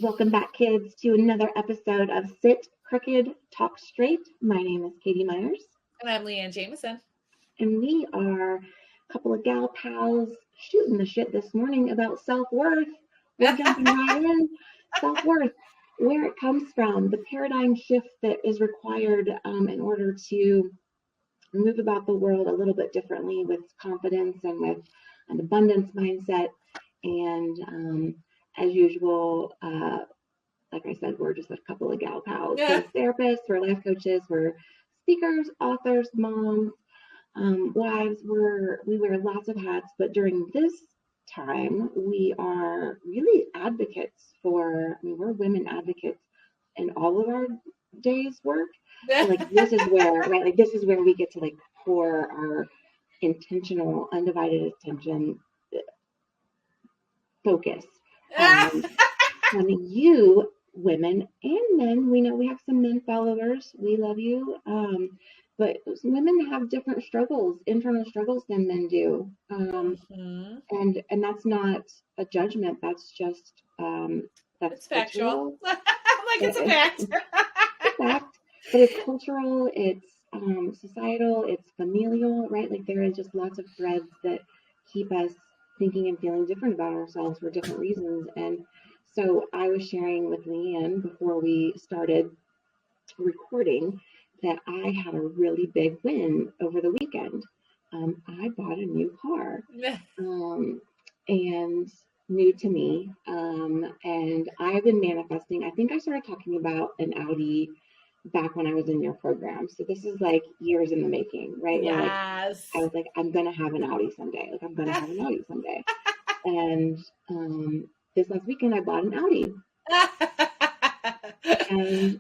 Welcome back, kids, to another episode of Sit Crooked, Talk Straight. My name is Katie Myers. And I'm Leanne Jameson. And we are a couple of gal pals shooting the shit this morning about self-worth. We're jumping right in. Self-worth, where it comes from, the paradigm shift that is required in order to move about the world a little bit differently with confidence and with an abundance mindset. And as usual, like I said, we're just a couple of gal pals. We're therapists, we're life coaches, we're speakers, authors, moms, wives. We wear lots of hats, but during this time, we are really advocates for, we're women advocates in all of our days' work. So, like, this is where, right, like, this is where we get to, like, pour our intentional, undivided attention, focus on you, women and men. We know we have some men followers. We love you. But women have different struggles, internal struggles than men do. And that's not a judgment. That's just, it's factual. It's a fact. It's a fact. But it's cultural, it's societal, it's familial, right? Like, there is just lots of threads that keep us thinking and feeling different about ourselves for different reasons. And so I was sharing with Leanne before we started recording that I had a really big win over the weekend. I bought a new car, and new to me. And I've been manifesting. I think I started talking about an Audi back when I was in your program. So this is like years in the making, right? Yes. Like, I was like, I'm going to have an Audi someday. Like, I'm going to have an Audi someday. And this last weekend I bought an Audi. And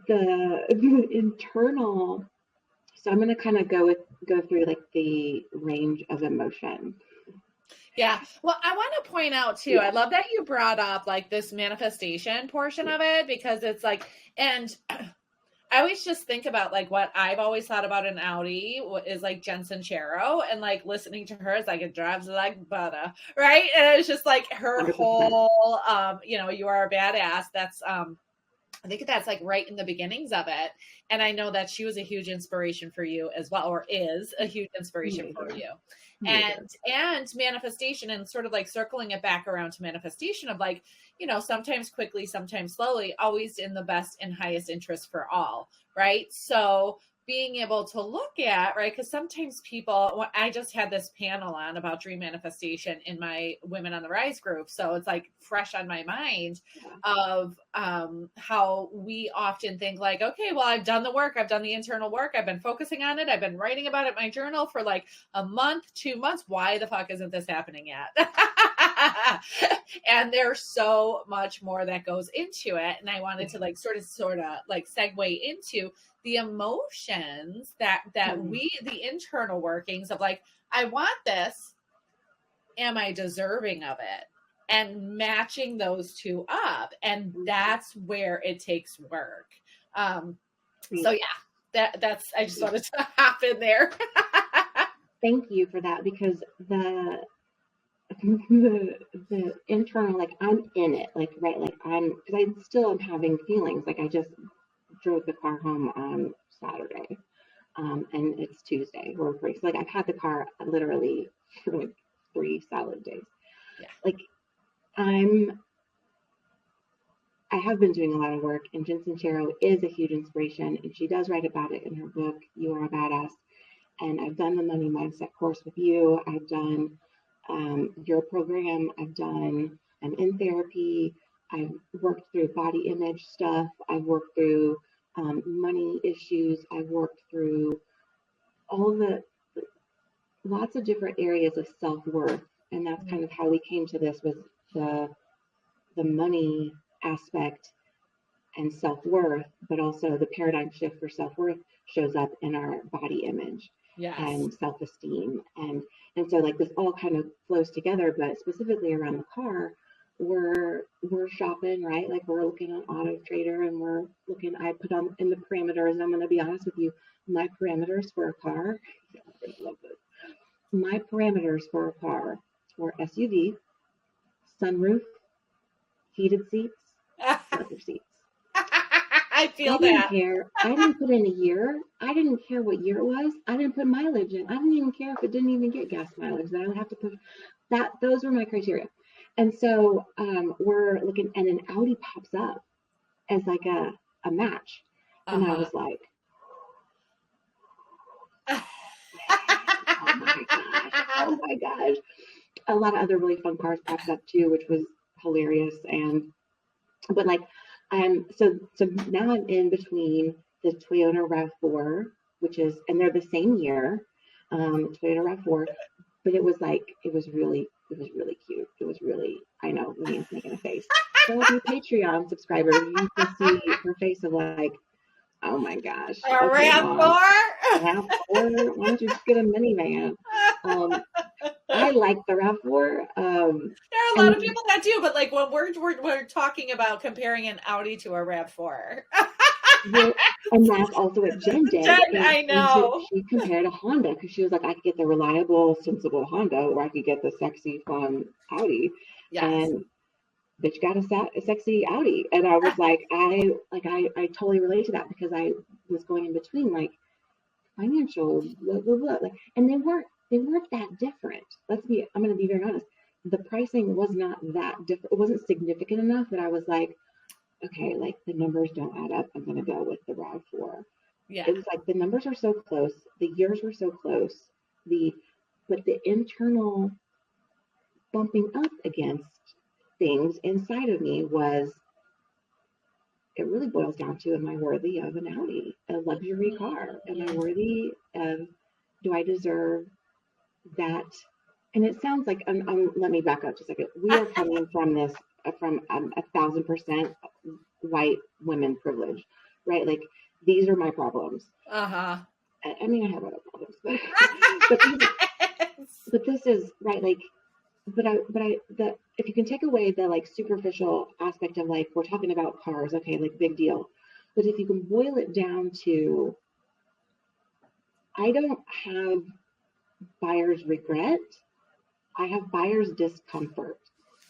the internal, so I'm going to kind of go through like the range of emotion. Yeah. Well, I want to point out too, I love that you brought up like this manifestation portion of it, because it's like, and I always just think about like what I've always thought about an Audi is like Jen Sincero, and like listening to her is like, it drives like butter, right? And it's just like her 100%. whole, you are a badass. That's, I think that's like right in the beginnings of it. And I know that she was a huge inspiration for you as well, or is a huge inspiration for you. And manifestation, and sort of like circling it back around to manifestation of like, sometimes quickly, sometimes slowly, always in the best and highest interest for all, right? So being able to look at, right, because sometimes people, I just had this panel on about dream manifestation in my Women on the Rise group. So it's like fresh on my mind of how we often think like, okay, well, I've done the work. I've done the internal work. I've been focusing on it. I've been writing about it in my journal for like a month, 2 months. Why the fuck isn't this happening yet? And there's so much more that goes into it. And I wanted to like sort of like segue into the emotions that the internal workings of like, I want this. Am I deserving of it? And matching those two up. And that's where it takes work. So yeah, that's, I just wanted to hop in there. Thank you for that, because the internal, like, I'm in it, like, right, like because I still am having feelings. Like, I just drove the car home on Saturday, and it's Tuesday. We're free. So like, I've had the car literally for like 3 solid days. Yeah. Like, I have been doing a lot of work, and Jen Sincero is a huge inspiration, and she does write about it in her book, You Are a Badass. And I've done the money mindset course with you. I've done your program. I'm in therapy. I've worked through body image stuff. I've worked through money issues. I've worked through lots of different areas of self-worth. And that's kind of how we came to this, with the money aspect and self-worth, but also the paradigm shift for self-worth shows up in our body image. Yes. And self-esteem. And so like this all kind of flows together, but specifically around the car, we're shopping, right? Like, we're looking on Auto Trader, and I put on in the parameters, and I'm going to be honest with you, my parameters for a car, I love this. My parameters for a car were SUV, sunroof, heated seats, leather seats. I feel I didn't that. care. I didn't put in a year. I didn't care what year it was. I didn't put mileage in. I didn't even care if it didn't even get gas mileage. That I would have to put that. Those were my criteria. And so we're looking, and an Audi pops up as like a match, and I was like, oh my gosh, oh my gosh. A lot of other really fun cars popped up too, which was hilarious. But like, so now I'm in between the Toyota RAV4, which is, and they're the same year, Toyota RAV4, but it was really cute. It was really, I know, Leanne's making a face. So if you're Patreon subscribers, you can see her face of like, oh my gosh. A Okay, RAV4? RAV4? Why don't you just get a minivan? I like the RAV4. There are a lot of people that do, but like when we're talking about comparing an Audi to a RAV4. And that's also what Jen did. I know. She compared a Honda because she was like, I could get the reliable, sensible Honda, or I could get the sexy, fun Audi. Yes. And bitch got a sexy Audi. And I was like, I totally relate to that because I was going in between like financial, blah, blah, blah. Like, and they weren't that different. I'm going to be very honest. The pricing was not that different. It wasn't significant enough that I was like, okay, like the numbers don't add up. I'm going to go with the RAV4. Yeah. It was like the numbers are so close. The years were so close. But the internal bumping up against things inside of me was, it really boils down to, am I worthy of an Audi, a luxury car? Am I worthy of, do I deserve that? And it sounds like, let me back up just a second. We are coming from 1,000% white women privilege, right? Like, these are my problems. I mean, I have other problems, but this is right. Like, if you can take away the like superficial aspect of like, we're talking about cars, okay, like big deal. But if you can boil it down to, I don't have buyer's regret. I have buyer's discomfort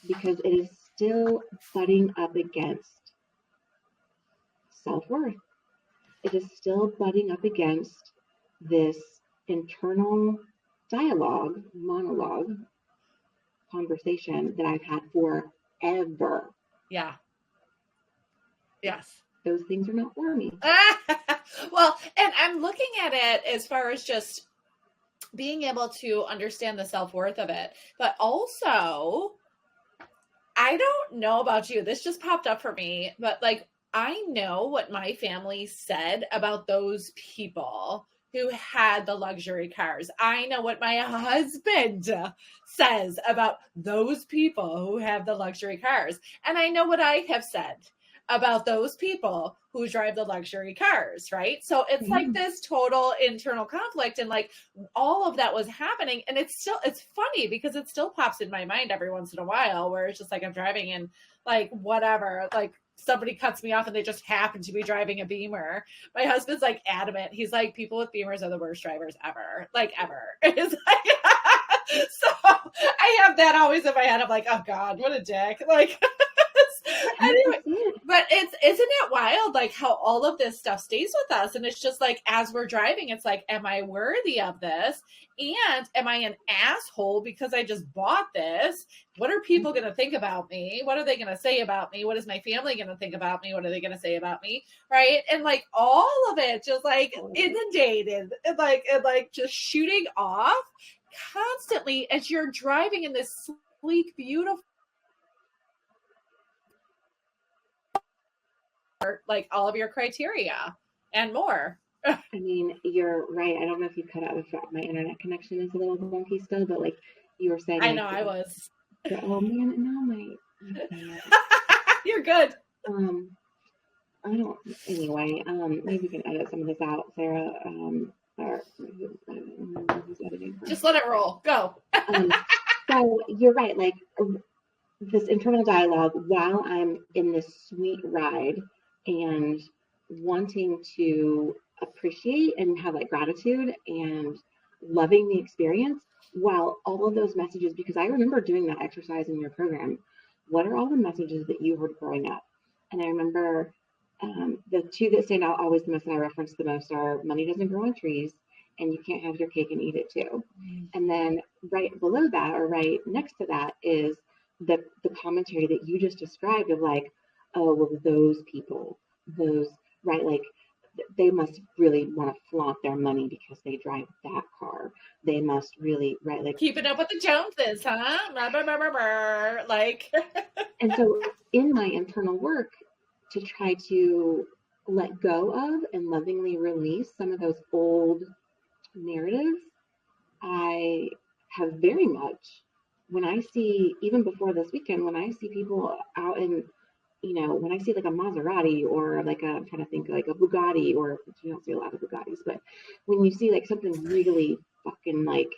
because it is still butting up against self-worth. It is still butting up against this internal monologue, conversation that I've had forever. Yeah. Yes. Those things are not for me. Well, and I'm looking at it as far as just being able to understand the self-worth of it, but also, I don't know about you. This just popped up for me, but like, I know what my family said about those people who had the luxury cars. I know what my husband says about those people who have the luxury cars. And I know what I have said about those people who drive the luxury cars, right? So it's like this total internal conflict, and like all of that was happening. And it's funny because it still pops in my mind every once in a while where it's just like I'm driving and like whatever, like somebody cuts me off and they just happen to be driving a Beamer. My husband's like adamant. He's like, people with Beamers are the worst drivers ever. Like ever. It's like, so I have that always in my head. I'm like, oh God, what a dick. Like, anyway, but isn't it wild like how all of this stuff stays with us? And it's just like, as we're driving, it's like, am I worthy of this? And am I an asshole because I just bought this? What are people going to think about me? What are they going to say about me? What is my family going to think about me? What are they going to say about me? Right. And like all of it just like inundated and like just shooting off constantly as you're driving in this sleek, beautiful, like all of your criteria and more. I mean, you're right. I don't know if you cut out if my internet connection is a little wonky still, but like you were saying, I know I was. Oh man, no, you're good. I don't. Anyway, maybe we can edit some of this out, Sarah. Or who's editing? Just let it roll. Go. So you're right. Like this internal dialogue while I'm in this sweet ride and wanting to appreciate and have like gratitude and loving the experience, while all of those messages, because I remember doing that exercise in your program, what are all the messages that you heard growing up? And I remember the two that stand out always the most that I reference the most are money doesn't grow on trees and you can't have your cake and eat it too. And then right below that or right next to that is the commentary that you just described of like, oh, well, those people, those, right, like they must really want to flaunt their money because they drive that car. They must really, right, like keeping up with the Joneses, huh? Like, and so in my internal work to try to let go of and lovingly release some of those old narratives, I have very much, when I see, even before this weekend, when I see people out in, when I see like a Maserati or like I'm trying to think like a Bugatti, or you don't see a lot of Bugattis, but when you see like something really fucking like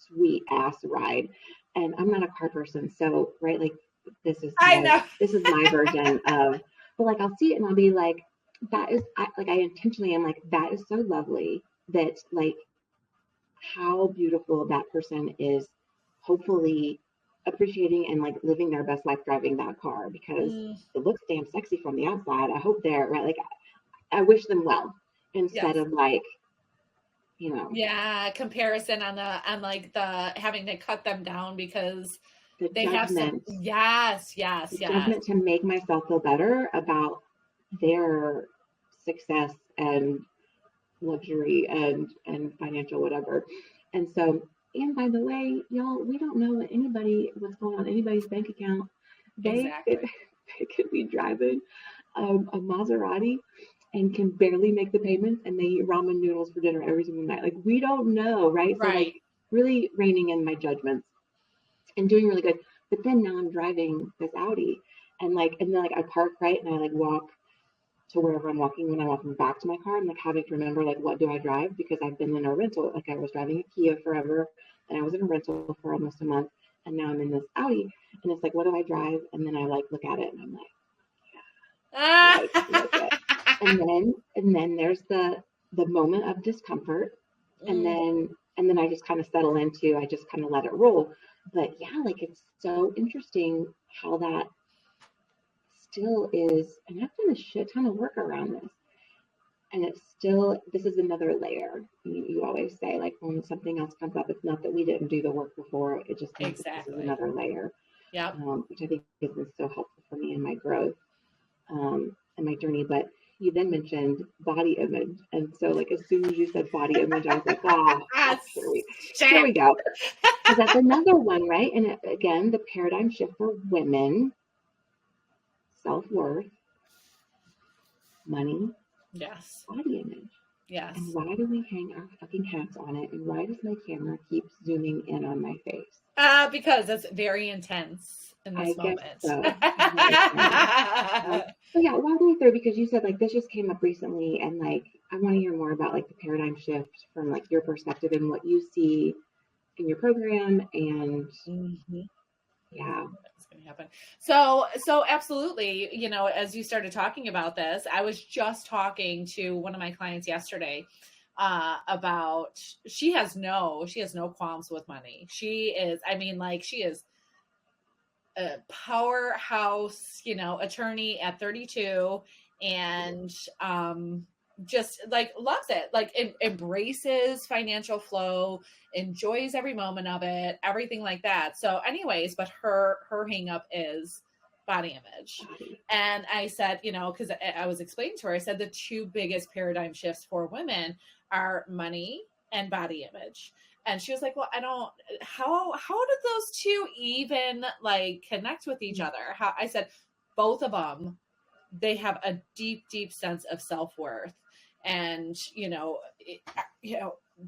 sweet ass ride, and I'm not a car person, so right, like this is I know. this is my version of, but like I'll see it and I'll be like, that is, I intentionally am like, that is so lovely that like how beautiful that person is hopefully appreciating and like living their best life driving that car because it looks damn sexy from the outside. I hope they're right. Like I wish them well instead of like, Yeah, comparison on like the having to cut them down because the they have some. judgment. Yes. Judgment to make myself feel better about their success and luxury and financial whatever. And so, and by the way, y'all, we don't know what's going on in anybody's bank account. Exactly. They could be driving a Maserati and can barely make the payments, and they eat ramen noodles for dinner every single night. Like we don't know, right? So like really reining in my judgments and doing really good. But then now I'm driving this Audi, and then I park right, and I like walk to wherever I'm walking. When I'm walking back to my car, I'm like having to remember like what do I drive, because I've been in a rental. Like I was driving a Kia forever, and I was in a rental for almost a month, and now I'm in this Audi, and it's like what do I drive? And then I like look at it, and I'm like, yeah, and then there's the moment of discomfort, and then I just kind of settle into, I just kind of let it roll. But yeah, like it's so interesting how that still is, and I've done a shit ton of work around this, and it's still, this is another layer. You always say like when something else comes up, it's not that we didn't do the work before, it just means this is another layer. Yeah. Which I think has been so helpful for me in my growth and my journey. But you then mentioned body image, and so like as soon as you said body image, I was like, oh, here we go. Because that's another one, right? And again, the paradigm shift for women: self-worth, money, yes, body image. Yes. And why do we hang our fucking hats on it? And why does my camera keep zooming in on my face? Because it's very intense in this moment. So. So yeah, walk me through, because you said like this just came up recently, and like I want to hear more about like the paradigm shift from like your perspective and what you see in your program, and yeah. Going to happen. So absolutely, as you started talking about this, I was just talking to one of my clients yesterday about, she has no qualms with money. She is a powerhouse, attorney at 32, and just like loves it, like embraces financial flow, enjoys every moment of it, everything like that. So anyways, but her hang up is body image. And I said, because I was explaining to her, I said the two biggest paradigm shifts for women are money and body image. And she was like, well, how did those two even like connect with each other? I said, both of them, they have a deep, deep sense of self-worth. And,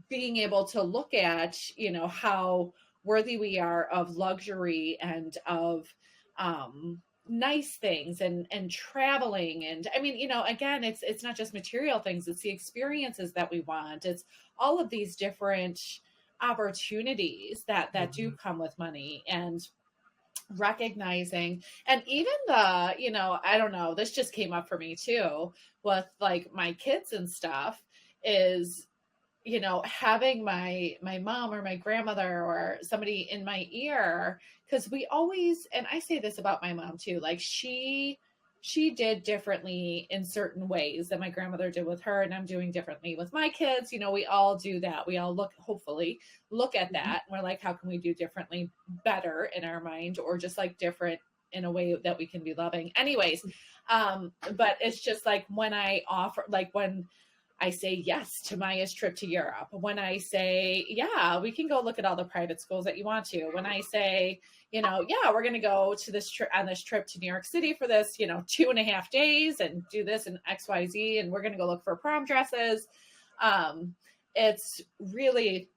being able to look at, how worthy we are of luxury and of nice things and traveling. And I mean, again, it's not just material things, it's the experiences that we want. It's all of these different opportunities that do come with money, and recognizing, and even the, I don't know, this just came up for me too with like my kids and stuff, is having my mom or my grandmother or somebody in my ear, because we always, and I say this about my mom too, like she did differently in certain ways than my grandmother did with her, and I'm doing differently with my kids. We all do that. We all hopefully look at that, and we're like, how can we do differently, better in our mind, or just like different in a way that we can be loving. Anyways, but it's just like when I say yes to Maya's trip to Europe, when I say, yeah, we can go look at all the private schools that you want to, when I say, yeah, we're going to go to this trip on this trip to New York City for this, 2.5 days and do this and XYZ. And we're going to go look for prom dresses. It's really,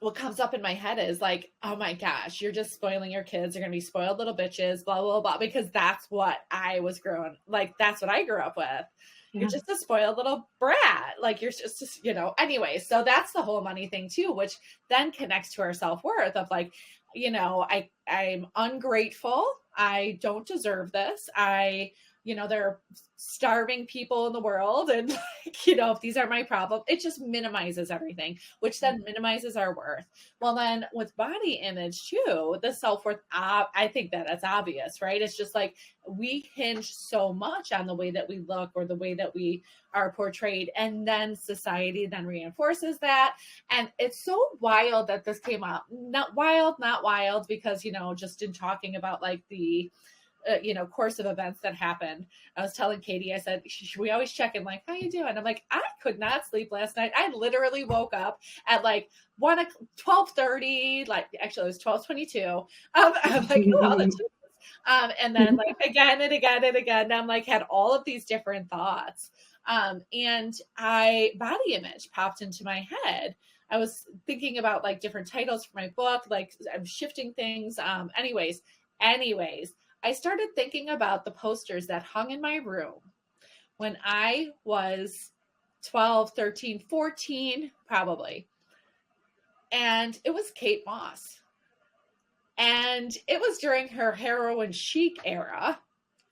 what comes up in my head is like, oh my gosh, you're just spoiling your kids. They're going to be spoiled little bitches, blah, blah, blah, because that's what I was that's what I grew up with. You're just a spoiled little brat. Like you're just, anyway. So that's the whole money thing too, which then connects to our self-worth of like, I'm ungrateful. I don't deserve this. There are starving people in the world. And, if these are my problems, it just minimizes everything, which then minimizes our worth. Well, then with body image too, the self-worth, I think that that's obvious, right? It's just like we hinge so much on the way that we look or the way that we are portrayed. And then society then reinforces that. And it's so wild that this came up. Not wild, because, just in talking about like the, course of events that happened. I was telling Katie, I said, we always check in like, how you doing? I'm like, I could not sleep last night. I literally woke up at like 12:30, like actually it was 12:22. I'm like, oh, all the and then like again and again and again, I'm like, had all of these different thoughts. And body image popped into my head. I was thinking about like different titles for my book, like I'm shifting things. Anyways, I started thinking about the posters that hung in my room when I was 12, 13, 14, probably. And it was Kate Moss. And it was during her heroin chic era.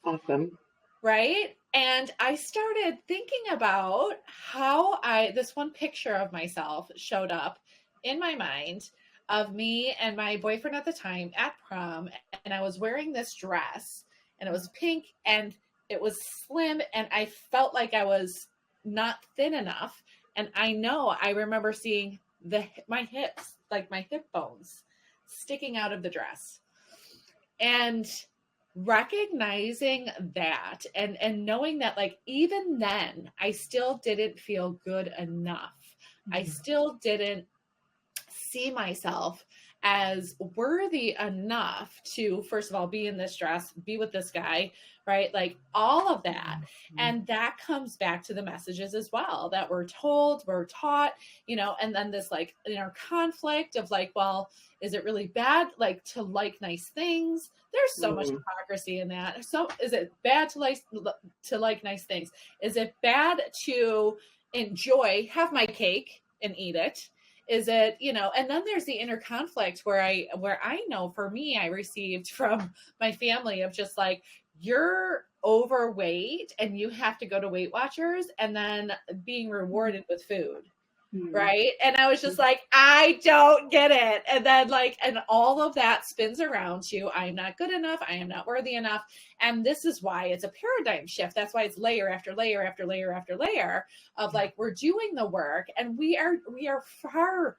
Awesome. Right? And I started thinking about how this one picture of myself showed up in my mind of me and my boyfriend at the time at prom. And I was wearing this dress and it was pink and it was slim. And I felt like I was not thin enough. And I remember seeing my hips, like my hip bones sticking out of the dress. And recognizing that and knowing that like even then I still didn't feel good enough. Mm-hmm. I still didn't see myself as worthy enough to, first of all, be in this dress, be with this guy, right? Like all of that. Mm-hmm. And that comes back to the messages as well that we're told, we're taught, and then this like conflict of like, well, is it really bad like to like nice things? There's so much hypocrisy in that. So is it bad to like nice things? Is it bad to have my cake and eat it? Is it, and then there's the inner conflict where I know for me, I received from my family of just like, you're overweight and you have to go to Weight Watchers and then being rewarded with food. Right. And I was just like, I don't get it. And then and all of that spins around to, I'm not good enough. I am not worthy enough. And this is why it's a paradigm shift. That's why it's layer after layer after layer after layer of like, we're doing the work and we are far,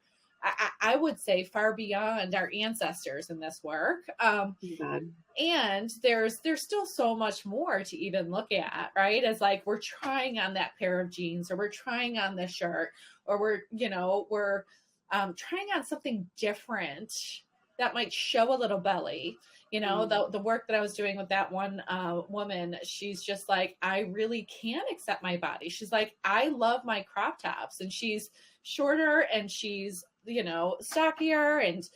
I would say far beyond our ancestors in this work. And there's still so much more to even look at, right? As like, we're trying on that pair of jeans or we're trying on this shirt or we're trying on something different that might show a little belly. The work that I was doing with that one woman, she's just like, I really can't accept my body. She's like, I love my crop tops, and she's shorter and she's, stockier and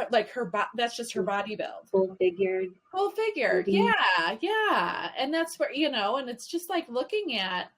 like that's just her body build. Full figured. Yeah. And that's where, and it's just like looking at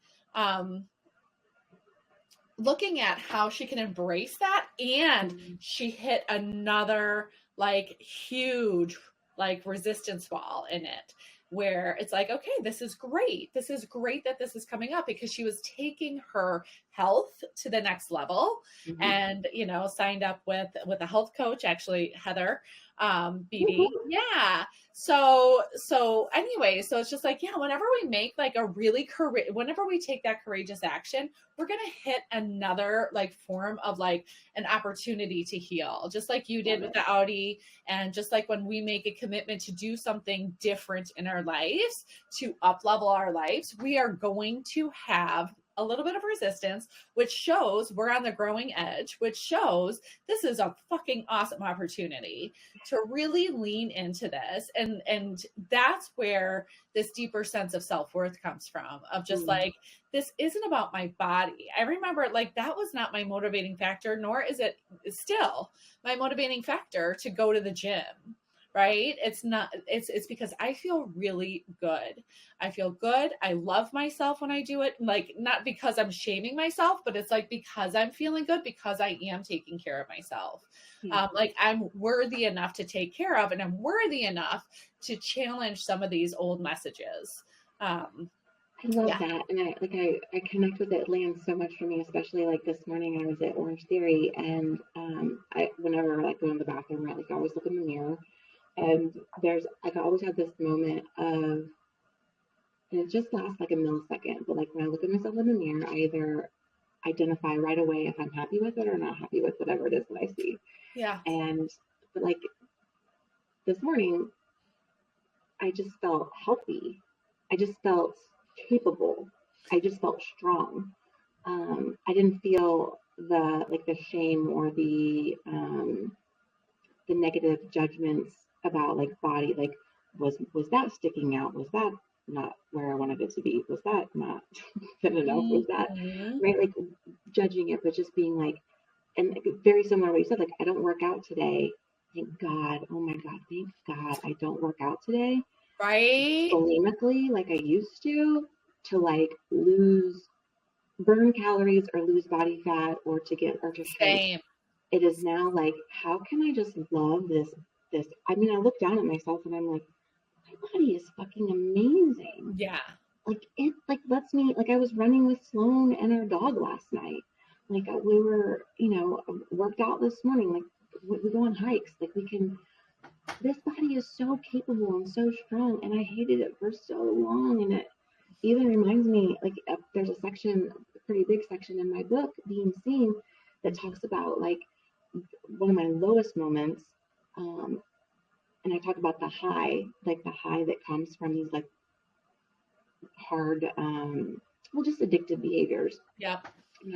how she can embrace that. And she hit another like huge like resistance wall in it where it's like, okay, this is great. This is great that this is coming up, because she was taking her health to the next level, Mm-hmm. and signed up with a health coach, actually, Heather, BD. Yeah. So anyway, so it's just like, yeah, whenever we make like whenever we take that courageous action, we're going to hit another like form of like an opportunity to heal, just like you did with the Audi. And just like when we make a commitment to do something different in our lives, to up level our lives, we are going to have a little bit of resistance, which shows we're on the growing edge, which shows this is a fucking awesome opportunity to really lean into this. And that's where this deeper sense of self-worth comes from, of just like, this isn't about my body. I remember like that was not my motivating factor, nor is it still my motivating factor to go to the gym. Right? It's not, it's because I feel really good. I feel good. I love myself when I do it. Like, not because I'm shaming myself, but it's like, because I'm feeling good, because I am taking care of myself. Like I'm worthy enough to take care of, and I'm worthy enough to challenge some of these old messages. I love that. And I connect with it. It lands so much for me, especially like this morning I was at Orange Theory, and whenever like go in the bathroom, right, like I always look in the mirror. And I always have this moment of, and it just lasts like a millisecond, but like when I look at myself in the mirror, I either identify right away if I'm happy with it or not happy with whatever it is that I see. Yeah. But like this morning, I just felt healthy. I just felt capable. I just felt strong. I didn't feel the shame or the negative judgments about like body, like was that sticking out, was that not where I wanted it to be, was that not good enough, was that right, like judging it, but just being like, and very similar to what you said, like I don't work out today, thank God, oh my God, thank God I don't work out today, right, bulimically like I used to like burn calories or lose body fat or to shrink. Same. It is now like, how can I just love this? I mean, I look down at myself and I'm like, my body is fucking amazing. Yeah. Like it like lets me, like I was running with Sloan and our dog last night. Like we were, worked out this morning. Like we go on hikes. Like this body is so capable and so strong. And I hated it for so long. And it even reminds me, like there's a section, a pretty big section in my book, Being Seen, that talks about like one of my lowest moments, and I talk about the high that comes from these like hard, just addictive behaviors. Yep.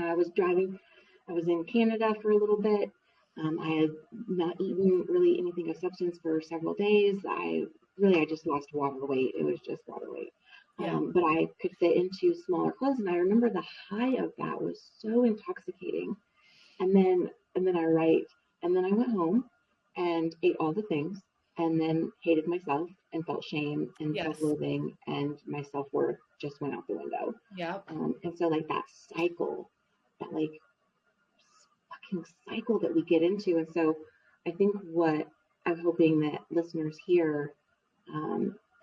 I was in Canada for a little bit. I had not eaten really anything of substance for several days. I just lost water weight. It was just water weight. Yeah. But I could fit into smaller clothes, and I remember the high of that was so intoxicating. And then I went home and ate all the things, and then hated myself and felt shame and self-loathing, and my self-worth just went out the window. Yeah. And so like that cycle, that like fucking cycle that we get into. And so I think what I'm hoping that listeners hear,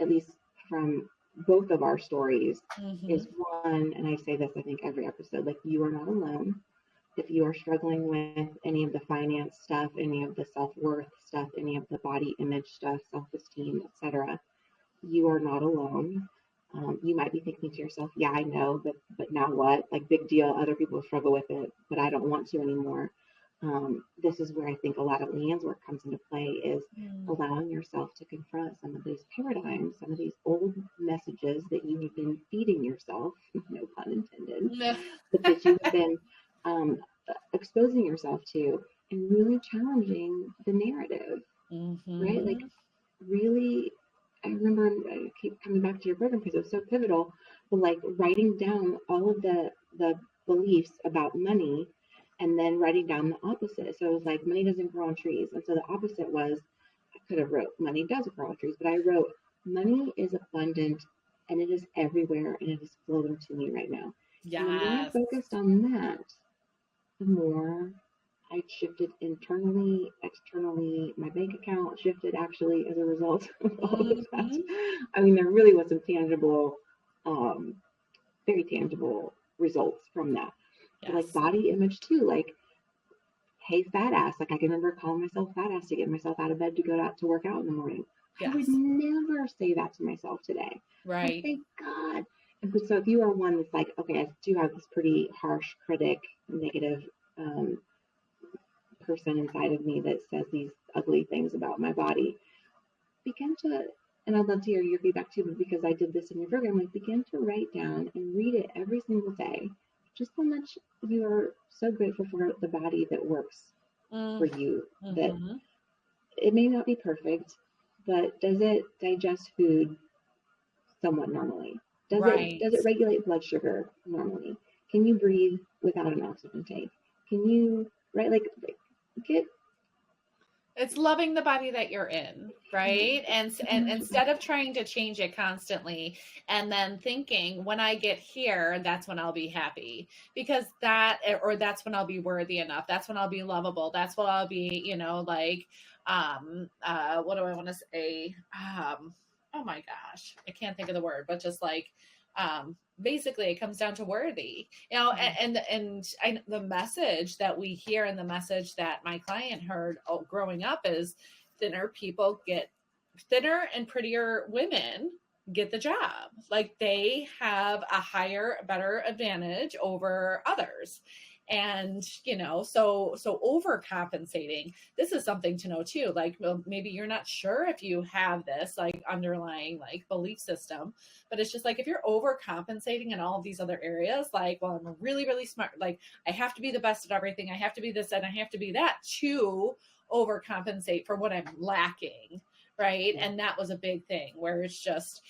at least from both of our stories, is one, and I say this I think every episode, like you are not alone. If you are struggling with any of the finance stuff, any of the self-worth stuff, any of the body image stuff, self-esteem, etc., you are not alone. You might be thinking to yourself, yeah, I know, but now what? Like, big deal. Other people struggle with it, but I don't want to anymore. This is where I think a lot of Leanne's work comes into play, is allowing yourself to confront some of these paradigms, some of these old messages that you have been feeding yourself, no pun intended, but that you have been exposing yourself to, and really challenging the narrative, right? Like really, I remember, I keep coming back to your program because it was so pivotal, but like writing down all of the beliefs about money, and then writing down the opposite. So it was like, money doesn't grow on trees. And so the opposite was, I could have wrote, money does grow on trees, but I wrote, money is abundant and it is everywhere and it is flowing to me right now. Yes. And the more I focused on that, the more I shifted internally, externally. My bank account shifted actually as a result of all of that. I mean, there really was some tangible, very tangible results from that. like Yes. body image too. Like, hey, fat ass. Like I can remember calling myself fat ass to get myself out of bed to go out to work out in the morning. I would Yes. never say that to myself today. Like, Right. thank God. And so if you are one that's like, okay, I do have this pretty harsh critic, negative um, person inside of me that says these ugly things about my body, begin to, and I'd love to hear your feedback too, but because I did this in your program, like begin to write down and read it every single day, just how much you are so grateful for the body that works for Mm, you, that mm-hmm. it may not be perfect, but does it digest food somewhat normally? Right. Does it regulate blood sugar normally? Can you breathe without an oxygen tank? Can you, right, like get It's loving the body that you're in, right? And instead of trying to change it constantly and then thinking when I get here, that's when I'll be happy, because that, or that's when I'll be worthy enough. That's when I'll be lovable. That's when I'll be, like, what do I want to say? Oh my gosh, I can't think of the word, but just like, basically it comes down to worthy, the message that we hear and the message that my client heard growing up is thinner people get thinner, and prettier women get the job. Like they have a higher, better advantage over others. And so overcompensating, this is something to know too. Like, well, maybe you're not sure if you have this like underlying like belief system, but it's just like if you're overcompensating in all of these other areas, like, well, I'm really, really smart, like I have to be the best at everything, I have to be this and I have to be that to overcompensate for what I'm lacking, right? And that was a big thing where it's just,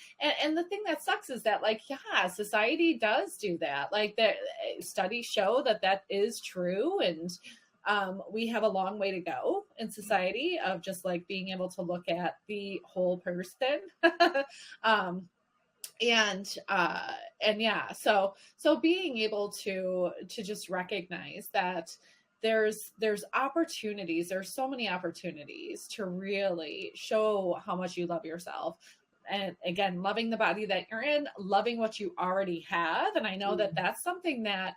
and the thing that sucks is that, like, yeah, society does do that. Like the studies show that that is true, and we have a long way to go in society of just like being able to look at the whole person. um, and yeah, so being able to just recognize that there's opportunities, there's so many opportunities to really show how much you love yourself, and again, loving the body that you're in, loving what you already have. And I know that that's something that,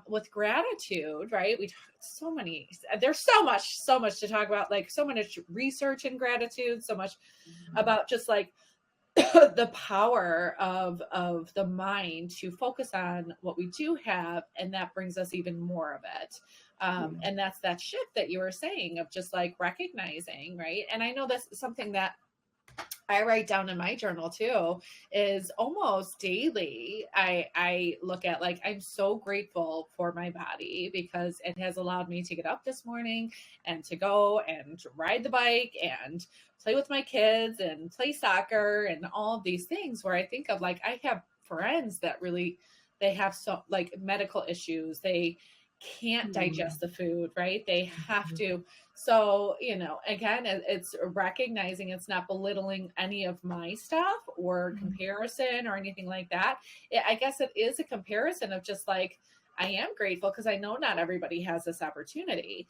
with gratitude, right, we talk so many, there's so much to talk about, like so much research in gratitude, so much about just like the power of the mind to focus on what we do have, and that brings us even more of it. And that's that shift that you were saying of just like recognizing, right? And I know that's something that I write down in my journal too, is almost daily. I look at like, I'm so grateful for my body because it has allowed me to get up this morning and to go and ride the bike and play with my kids and play soccer and all of these things, where I think of like, I have friends that really, they have so like medical issues. They can't digest the food, right? They have to. So, again, it's recognizing, it's not belittling any of my stuff or comparison or anything like that. I guess it is a comparison of just like, I am grateful because I know not everybody has this opportunity.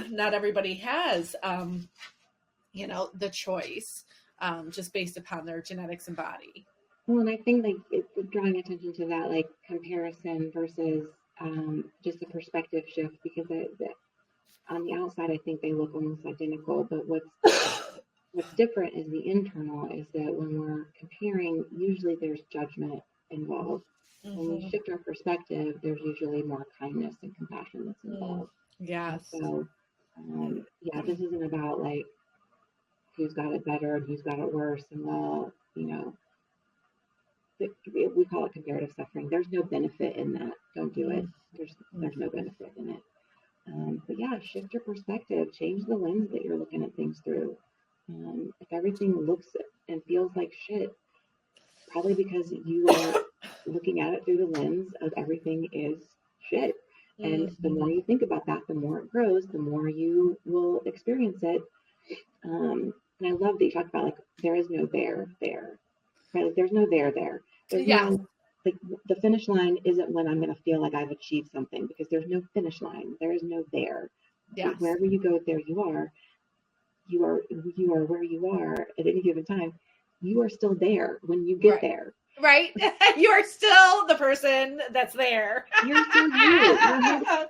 Not everybody has, the choice, just based upon their genetics and body. Well, and I think like drawing attention to that, like comparison versus just a perspective shift, because on the outside, I think they look almost identical. But what's different is the internal. Is that when we're comparing, usually there's judgment involved. When we shift our perspective, there's usually more kindness and compassion that's involved. And Yes. so, yeah, this isn't about like who's got it better and who's got it worse. And well, we call it comparative suffering. There's no benefit in that. Don't do it. There's no benefit in it. But yeah, shift your perspective, change the lens that you're looking at things through. If everything looks and feels like shit, probably because you are looking at it through the lens of everything is shit. And the more you think about that, the more it grows, the more you will experience it. And I love that you talked about like, there is no there. Right? Like, there's no there. There's no, like, the finish line isn't when I'm going to feel like I've achieved something, because there's no finish line. There is no there. Yes. Wherever you go, there you are. You are where you are at any given time. you are still there when you get there. Right. You are still the person that's there. You're still you.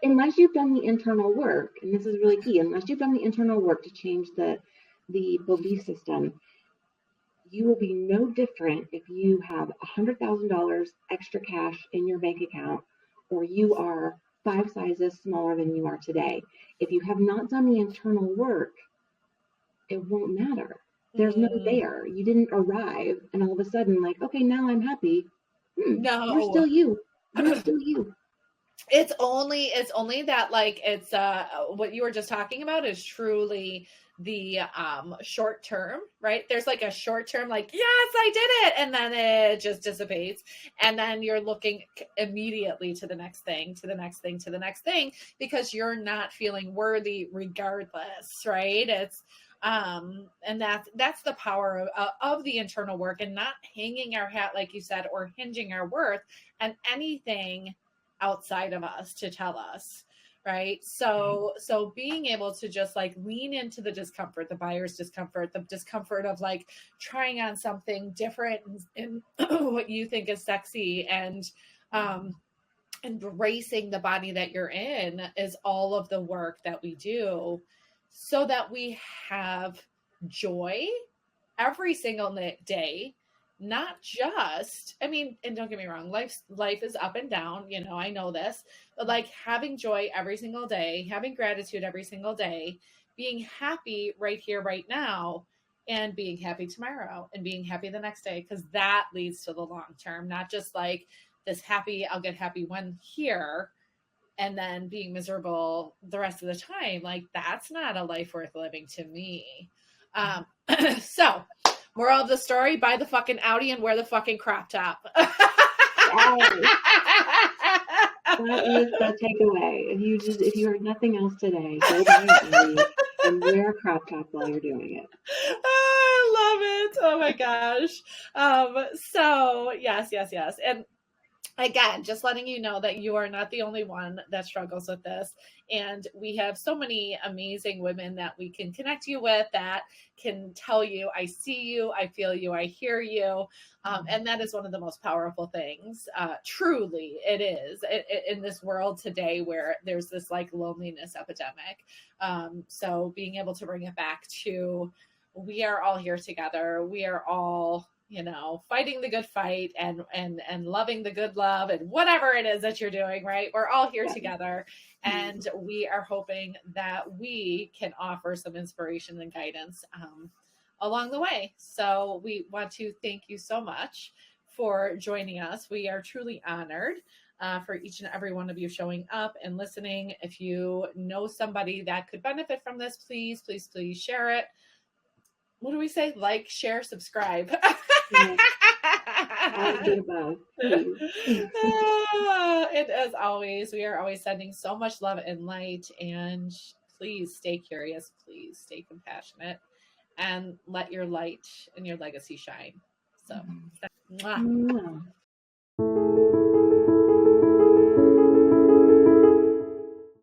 Unless you've done the internal work, and this is really key, unless you've done the internal work to change the belief system, you will be no different if you have $100,000 extra cash in your bank account or you are 5 sizes smaller than you are today. If you have not done the internal work, it won't matter. There's no there. You didn't arrive and all of a sudden, like, okay, now I'm happy. No, you're still you. You're still you. It's only that, like, it's what you were just talking about is truly the short term, right? There's like a short term, like, yes, I did it, and then it just dissipates, and then you're looking immediately to the next thing, to the next thing, to the next thing, because you're not feeling worthy regardless, right? It's and that's the power of the internal work, and not hanging our hat, like you said, or hinging our worth on anything outside of us to tell us, right? So being able to just like lean into the discomfort, the buyer's discomfort, the discomfort of like trying on something different in what you think is sexy, and embracing the body that you're in is all of the work that we do, so that we have joy every single day. Not just, I mean, and don't get me wrong, life is up and down, you know, I know this, but like having joy every single day, having gratitude every single day, being happy right here, right now, and being happy tomorrow, and being happy the next day, because that leads to the long term, not just like this happy, I'll get happy when here, and then being miserable the rest of the time. Like, that's not a life worth living to me. So moral of the story, buy the fucking Audi and wear the fucking crop top. That is the takeaway. If you heard nothing else today, go buy an Audi and wear a crop top while you're doing it. I love it. Oh my gosh. So yes. And again, just letting you know that you are not the only one that struggles with this. And we have so many amazing women that we can connect you with, that can tell you, I see you, I feel you, I hear you. And that is one of the most powerful things. Truly, it is in this world today where there's this like loneliness epidemic. So being able to bring it back to, we are all here together. We are all, you know, fighting the good fight and loving the good love, and whatever it is that you're doing, right? We're all here together, and we are hoping that we can offer some inspiration and guidance along the way. So we want to thank you so much for joining us. We are truly honored for each and every one of you showing up and listening. If you know somebody that could benefit from this, please share it. What do we say? Like, share, subscribe. And as always, we are always sending so much love and light. And please stay curious. Please stay compassionate. And let your light and your legacy shine. So, mwah.